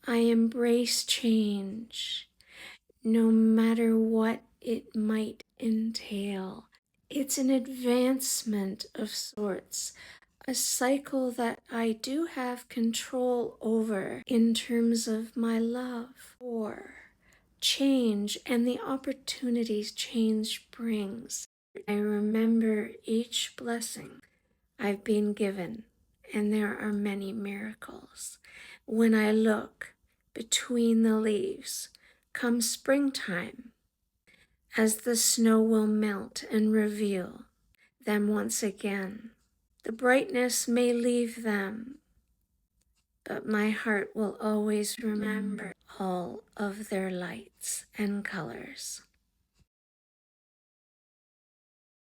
I embrace change, no matter what it might entail. It's an advancement of sorts, a cycle that I do have control over in terms of my love for change and the opportunities change brings. I remember each blessing I've been given, and there are many miracles. When I look between the leaves, come springtime, as the snow will melt and reveal them once again. The brightness may leave them, but my heart will always remember all of their lights and colors.